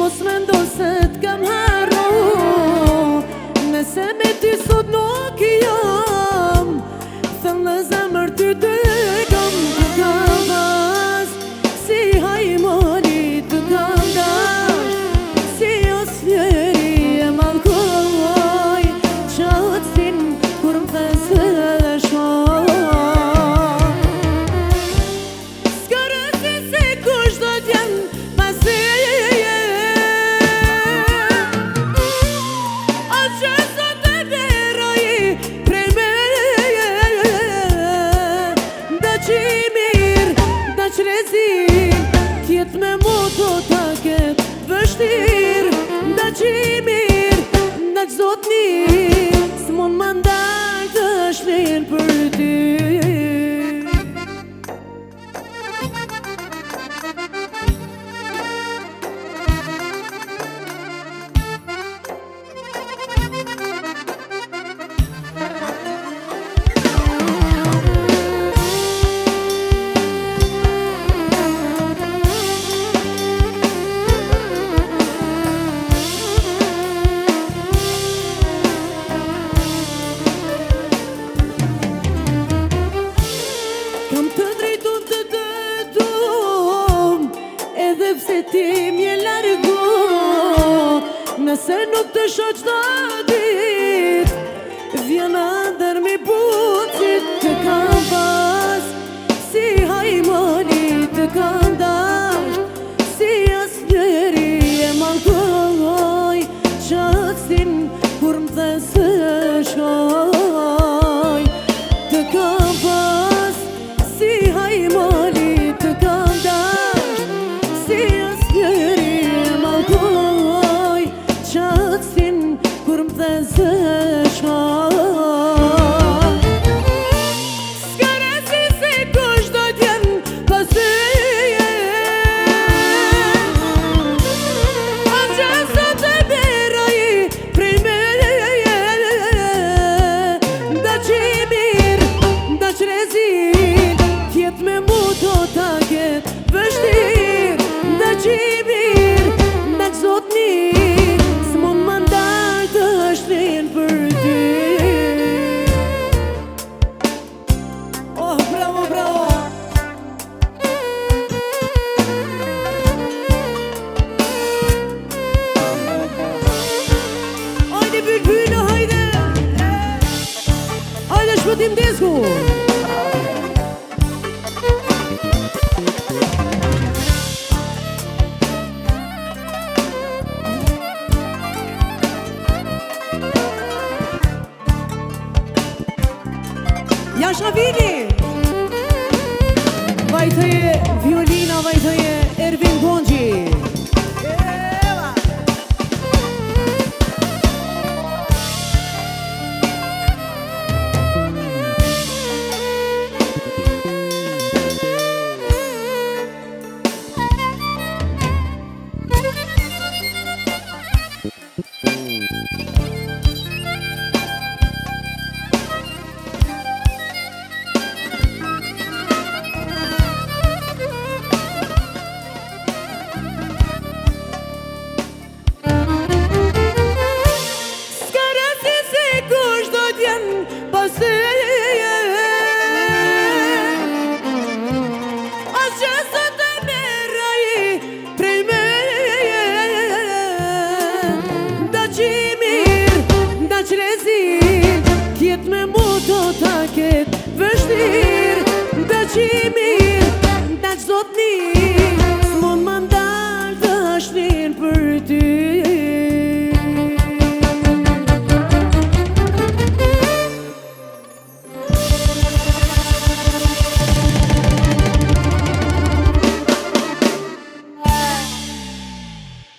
Mos me ndo se t'kam harru, nëse me ty sot nuk jam, thëmë në zemër ty të kam, të kam pas, si hajmoni të kam dash, si os fjeri e malkoj, qatësin kur më thesë dhe shoj. S'ka rësi se kush do t'jen pasi Tjetë me mu do t'a ketë vështir, nda që i mirë, nda që zot një, s'mon më ndalë të shlinë për ty. Pse ti m'je largu, nëse nuk të shoh çdo dit, vjen ndër mi bucit të kam pas, si hajmoni të kam dash, si asnjëri e malkoj, qatësin kur më thesë shoj. Të kam pas, si hajmoni të kam dash, si asnjëri e malkoj, qatësin kur më thesë shoj. S'ka rësi se kush do t'jen pasi atë që sot të beroj prej me, nda që i mirë, nda që rezin, tjetë me mu do t'a ketë vështir, nda që i mirë, nda që zot një, s'mon më ndalë të shlinë për ty. Oh, bravo, bravo! Hajde bülbülë, hajde! Hajde shpëtim disku! Jasha Vili, vajtëje violina, vajtëje Ervin Gonxhi. Tjetë me mu do t'a ketë vështir, nda që i mirë, nda që zot një.